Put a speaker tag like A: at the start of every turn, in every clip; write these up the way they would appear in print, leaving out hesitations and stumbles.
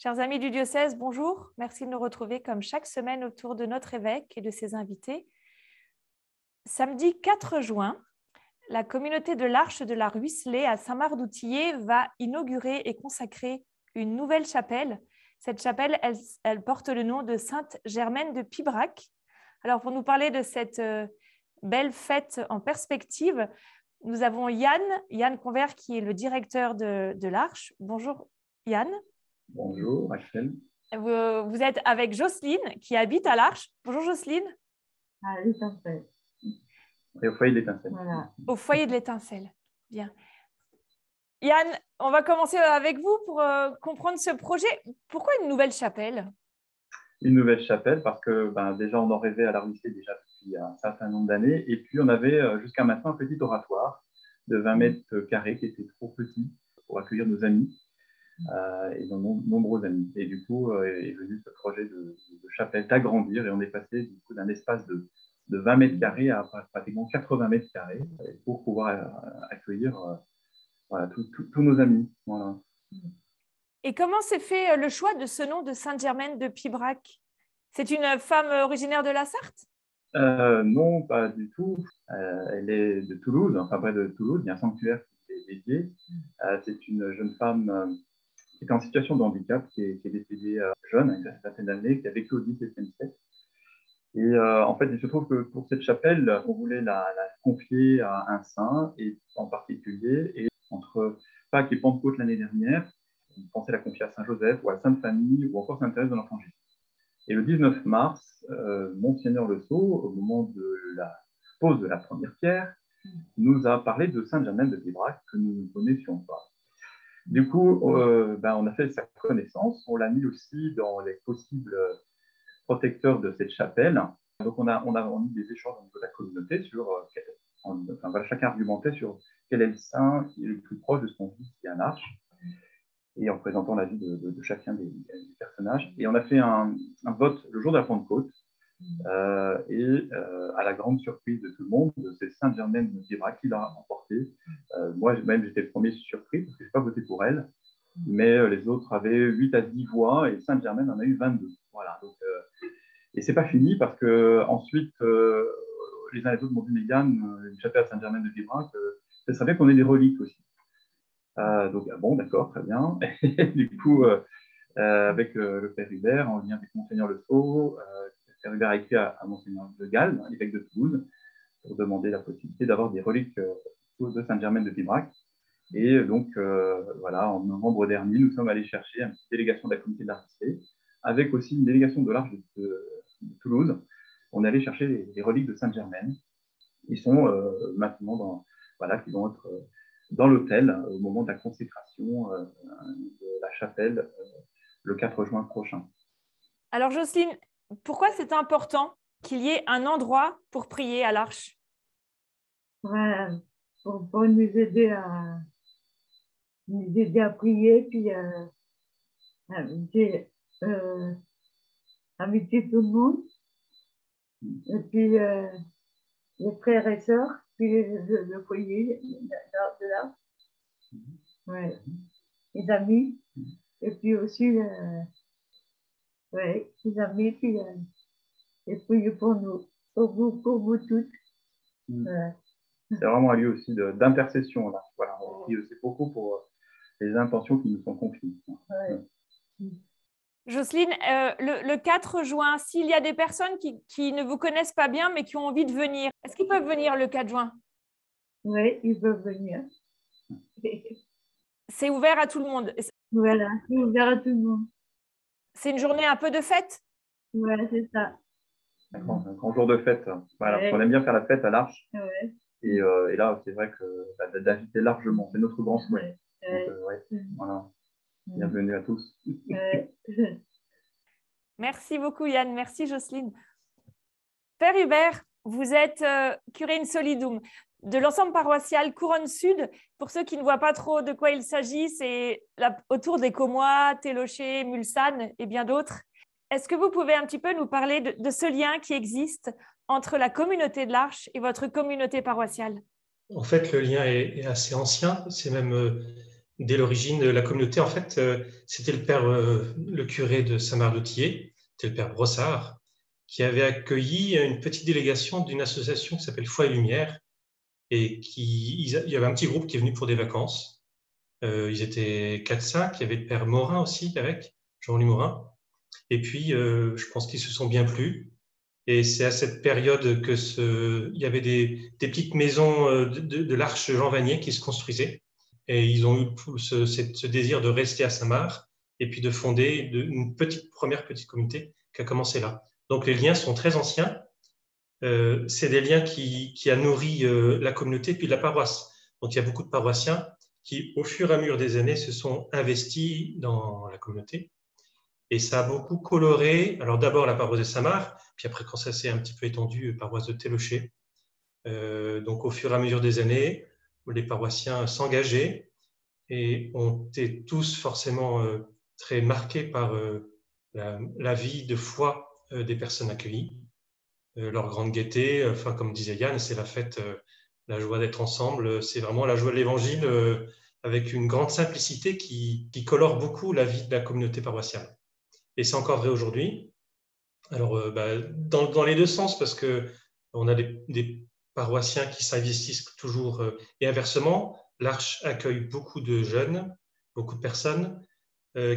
A: Chers amis du diocèse, bonjour. Merci de nous retrouver comme chaque semaine autour de notre évêque et de ses invités. Samedi 4 juin, la communauté de l'Arche de la Ruisselée à Saint-Marc-d'Outillier va inaugurer et consacrer une nouvelle chapelle. Cette chapelle, elle porte le nom de Sainte-Germaine de Pibrac. Alors, pour nous parler de cette belle fête en perspective, nous avons Yann Convert, qui est le directeur de l'Arche. Bonjour Yann.
B: Bonjour Rachel.
A: Vous êtes avec Jocelyne qui habite à l'Arche. Bonjour Jocelyne.
C: À l'Étincelle.
B: Et au foyer de l'Étincelle.
C: Voilà.
A: Au foyer de l'Étincelle. Bien. Yann, on va commencer avec vous pour comprendre ce projet. Pourquoi une nouvelle chapelle?
B: Une nouvelle chapelle parce que déjà on en rêvait à la Ruisselée déjà depuis un certain nombre d'années. Et puis on avait jusqu'à maintenant un petit oratoire de 20 mètres carrés qui était trop petit pour accueillir nos amis. Et de nombreux amis. Et du coup, est venu ce projet de chapelle d'agrandir et on est passé du coup d'un espace de 20 mètres carrés à pratiquement 80 mètres carrés pour pouvoir accueillir tous nos amis. Voilà.
A: Et comment s'est fait le choix de ce nom de Sainte-Germaine de Pibrac? C'est une femme originaire de la Sarthe?
B: Non, pas du tout. Elle est de Toulouse, enfin près de Toulouse. Il y a un sanctuaire qui est dédié. C'est une jeune femme qui était en situation de handicap, qui est décédée jeune, à une vingtaine d'années, qui a vécu au XVIIe siècle. Et en fait, il se trouve que pour cette chapelle, on voulait la confier à un saint, et en particulier, et entre Pâques et Pentecôte l'année dernière, on pensait la confier à Saint-Joseph, ou à Sainte-Famille, ou encore Sainte-Thérèse de l'Enfant Jésus. Et le 19 mars, Monseigneur Le Sceau, au moment de la pose de la première pierre, nous a parlé de Sainte-Germaine de Pibrac, que nous ne connaissions pas. Du coup, on a fait sa connaissance. On l'a mis aussi dans les possibles protecteurs de cette chapelle. Donc, on a mis des échanges au niveau de la communauté sur, chacun argumentait sur quel est le saint qui est le plus proche de son fils qui est un arche, et en présentant la vie de chacun des personnages. Et on a fait un vote le jour de la Pentecôte. À la grande surprise de tout le monde, c'est Sainte-Germaine de Pibrac qui l'a emporté. Moi-même, j'étais le premier surpris parce que je n'ai pas voté pour elle, mais les autres avaient 8 à 10 voix et Sainte-Germaine en a eu 22. Voilà, donc, et c'est pas fini parce que ensuite, les uns et les autres m'ont dit, mais Yann, une chapelle à Sainte-Germaine de Pibrac, ça serait bien qu'on ait des reliques aussi. Donc, bon, d'accord, très bien. Et du coup, avec le père Hubert, en lien avec Monseigneur Le Sceau, Père Hubert a écrit à Monseigneur de Galles, l'évêque de Toulouse, pour demander la possibilité d'avoir des reliques de Sainte-Germaine de Pibrac. Et donc, en novembre dernier, nous sommes allés chercher une petite délégation de la communauté de la Ruisselée, avec aussi une délégation de l'Arche de Toulouse. On est allé chercher les reliques de Sainte-Germaine. Ils sont maintenant qui vont être dans l'autel au moment de la consécration de la chapelle le 4 juin prochain.
A: Alors Jocelyne, pourquoi c'est important qu'il y ait un endroit pour prier à l'Arche?
C: Pour nous aider à prier, puis à inviter tout le monde, et puis les frères et sœurs, puis le foyer de l'Arche, les amis, et puis aussi les amis, puis et prier pour nous, pour vous toutes.
B: C'est vraiment un lieu aussi d'intercession. Là. Voilà, on prie aussi beaucoup pour les intentions qui nous sont confiées.
A: Jocelyne, le 4 juin, s'il y a des personnes qui ne vous connaissent pas bien, mais qui ont envie de venir, est-ce qu'ils peuvent venir le 4 juin?
C: Oui, ils peuvent venir.
A: C'est ouvert à tout le monde.
C: Voilà, c'est ouvert à tout le monde.
A: C'est une journée un peu de fête?
C: Ouais, c'est ça.
B: Un grand jour de fête. Voilà, on aime bien faire la fête à l'Arche.
C: Ouais.
B: Et là, c'est vrai que d'inviter largement, c'est notre grand souhait. Donc, voilà. Bienvenue à tous.
A: Merci beaucoup Yann, merci Jocelyne. Père Hubert, vous êtes curé in solidum de l'ensemble paroissial Couronne Sud. Pour ceux qui ne voient pas trop de quoi il s'agit, c'est autour des Commois, Télocher, Mulsanne et bien d'autres. Est-ce que vous pouvez un petit peu nous parler de ce lien qui existe entre la communauté de l'Arche et votre communauté paroissiale?
D: En fait, le lien est assez ancien. C'est même dès l'origine, la communauté, en fait, c'était le curé de Saint-Marc-de-Tillet, c'était le père Brossard, qui avait accueilli une petite délégation d'une association qui s'appelle Foi et Lumière, et il y avait un petit groupe qui est venu pour des vacances. Ils étaient 4-5, il y avait le père Morin aussi avec, Jean-Louis Morin. Et puis, je pense qu'ils se sont bien plu. Et c'est à cette période il y avait des petites maisons de l'Arche Jean Vanier qui se construisaient. Et ils ont eu ce désir de rester à Saint-Marc et puis de fonder une première petite communauté qui a commencé là. Donc les liens sont très anciens. C'est des liens qui a nourri la communauté puis la paroisse. Donc il y a beaucoup de paroissiens qui, au fur et à mesure des années, se sont investis dans la communauté. Et ça a beaucoup coloré, alors d'abord la paroisse de Saint-Marc, puis après quand ça s'est un petit peu étendu, paroisse de Télocher. Donc au fur et à mesure des années, les paroissiens s'engageaient et ont été tous forcément très marqués par la vie de foi des personnes accueillies, leur grande gaieté, enfin comme disait Yann, c'est la fête, la joie d'être ensemble, c'est vraiment la joie de l'évangile avec une grande simplicité qui colore beaucoup la vie de la communauté paroissiale. Et c'est encore vrai aujourd'hui. Alors, dans les deux sens, parce qu'on a des paroissiens qui s'investissent toujours, et inversement, l'Arche accueille beaucoup de jeunes, beaucoup de personnes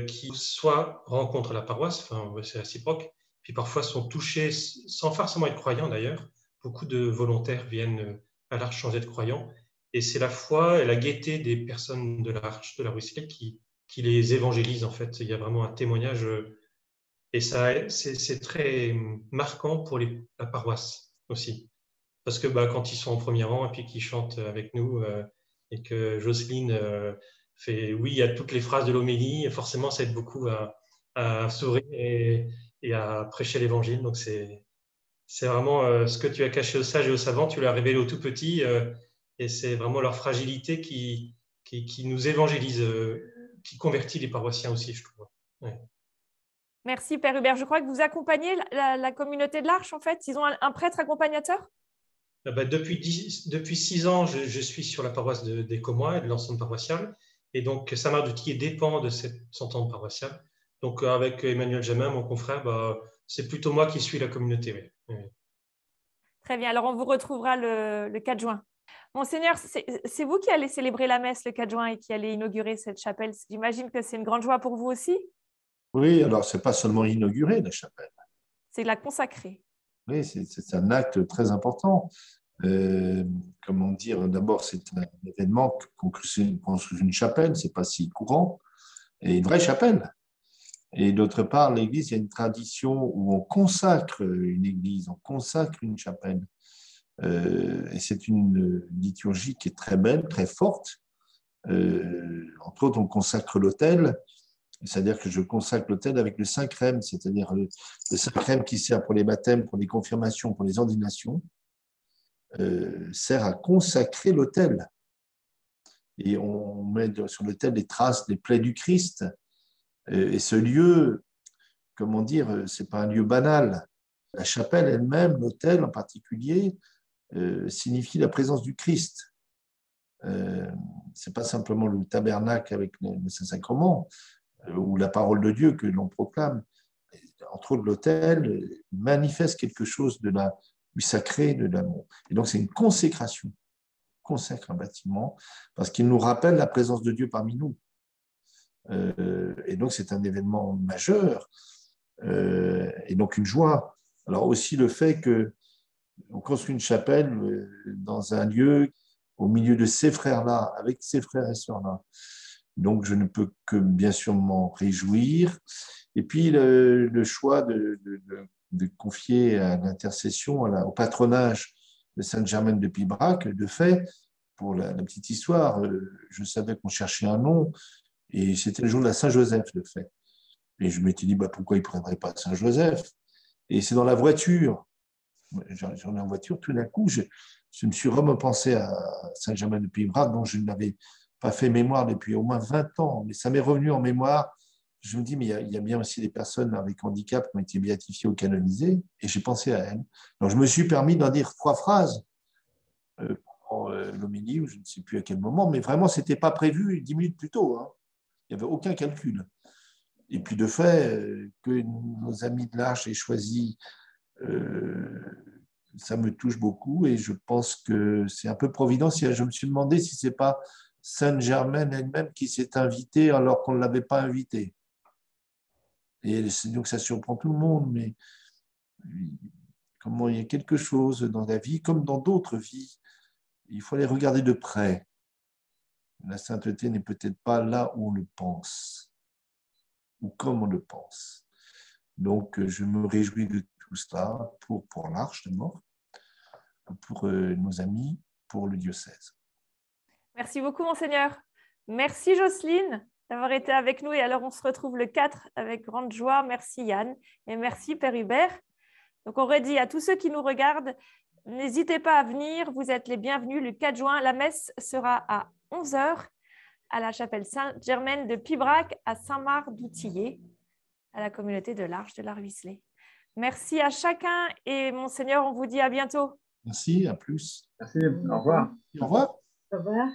D: qui soit rencontrent la paroisse, enfin, c'est réciproque, puis parfois sont touchés, sans forcément être croyants d'ailleurs. Beaucoup de volontaires viennent à l'Arche sans être croyants. Et c'est la foi et la gaieté des personnes de l'Arche, de la Ruisselée, qui les évangélisent en fait. Il y a vraiment un témoignage. Et ça, c'est très marquant pour la paroisse aussi. Parce que quand ils sont en premier rang et puis qu'ils chantent avec nous et que Jocelyne fait oui à toutes les phrases de l'homélie, forcément, ça aide beaucoup à sourire et à prêcher l'évangile. Donc, c'est vraiment ce que tu as caché aux sages et aux savants, tu l'as révélé aux tout petits. Et c'est vraiment leur fragilité qui nous évangélise, qui convertit les paroissiens aussi, je trouve. Ouais.
A: Merci, Père Hubert. Je crois que vous accompagnez la communauté de l'Arche, en fait. Ils ont un prêtre accompagnateur?
D: Depuis 6 ans, je suis sur la paroisse des Comois et de l'ensemble paroissial. Et donc, Saint-Marc-de-Tillet dépend de cet ensemble paroissial. Donc, avec Emmanuel Jamin, mon confrère, c'est plutôt moi qui suis la communauté. Oui.
A: Très bien. Alors, on vous retrouvera le 4 juin. Monseigneur, c'est vous qui allez célébrer la messe le 4 juin et qui allez inaugurer cette chapelle. J'imagine que c'est une grande joie pour vous aussi?
E: Oui, alors ce n'est pas seulement inaugurer la chapelle.
A: C'est la consacrer.
E: Oui, c'est un acte très important. Comment dire, d'abord, c'est un événement qu'on construise une chapelle, ce n'est pas si courant, et une vraie chapelle. Et d'autre part, l'Église, il y a une tradition où on consacre une église, on consacre une chapelle. Et c'est une liturgie qui est très belle, très forte. Entre autres, on consacre l'autel. C'est-à-dire que je consacre l'autel avec le Saint-Crème, c'est-à-dire le Saint-Crème qui sert pour les baptêmes, pour les confirmations, pour les ordinations, sert à consacrer l'autel. Et on met sur l'autel les traces des plaies du Christ. Et ce lieu, comment dire, ce n'est pas un lieu banal. La chapelle elle-même, l'autel en particulier, signifie la présence du Christ. Ce n'est pas simplement le tabernacle avec le Saint-Sacrement, ou la parole de Dieu que l'on proclame. Entre autres, l'autel manifeste quelque chose du sacré, de l'amour. Et donc, c'est une consécration. On consacre un bâtiment parce qu'il nous rappelle la présence de Dieu parmi nous. Et donc, c'est un événement majeur et donc une joie. Alors, aussi le fait qu'on construit une chapelle dans un lieu au milieu de ces frères-là, avec ces frères et sœurs-là. Donc, je ne peux que bien sûr m'en réjouir. Et puis, le choix de confier à l'intercession, au patronage de Sainte-Germaine de Pibrac, de fait, pour la petite histoire, je savais qu'on cherchait un nom, et c'était le jour de la Saint-Joseph, de fait. Et je m'étais dit, pourquoi il ne prendrait pas Saint-Joseph? Et c'est dans la voiture, j'en ai en voiture, tout d'un coup, je me suis repensé à Sainte-Germaine de Pibrac, dont je n'avais pas fait mémoire depuis au moins 20 ans, mais ça m'est revenu en mémoire. Je me dis, mais il y a bien aussi des personnes avec handicap qui ont été béatifiées ou canonisées, et j'ai pensé à elles. Donc, je me suis permis d'en dire 3 phrases pendant l'homélie, ou je ne sais plus à quel moment, mais vraiment, ce n'était pas prévu 10 minutes plus tôt. Hein. Il n'y avait aucun calcul. Et puis de fait, que nos amis de l'Arche aient choisi, ça me touche beaucoup et je pense que c'est un peu providentiel. Je me suis demandé si ce n'est pas Sainte Germaine elle-même qui s'est invitée alors qu'on ne l'avait pas invitée. Et donc ça surprend tout le monde, mais comment il y a quelque chose dans la vie, comme dans d'autres vies, il faut les regarder de près. La sainteté n'est peut-être pas là où on le pense, ou comme on le pense. Donc, je me réjouis de tout cela pour l'Arche de Mort, pour nos amis, pour le diocèse.
A: Merci beaucoup, Monseigneur. Merci, Jocelyne, d'avoir été avec nous. Et alors, on se retrouve le 4 avec grande joie. Merci, Yann. Et merci, Père Hubert. Donc, on redit à tous ceux qui nous regardent, n'hésitez pas à venir. Vous êtes les bienvenus le 4 juin. La messe sera à 11 h à la chapelle Sainte-Germaine de Pibrac à Saint-Marc-d'Outillet, à la communauté de l'Arche de la Ruisselée. Merci à chacun et Monseigneur, on vous dit à bientôt.
E: Merci, à plus.
B: Merci, au revoir.
E: Au revoir.
C: Au revoir.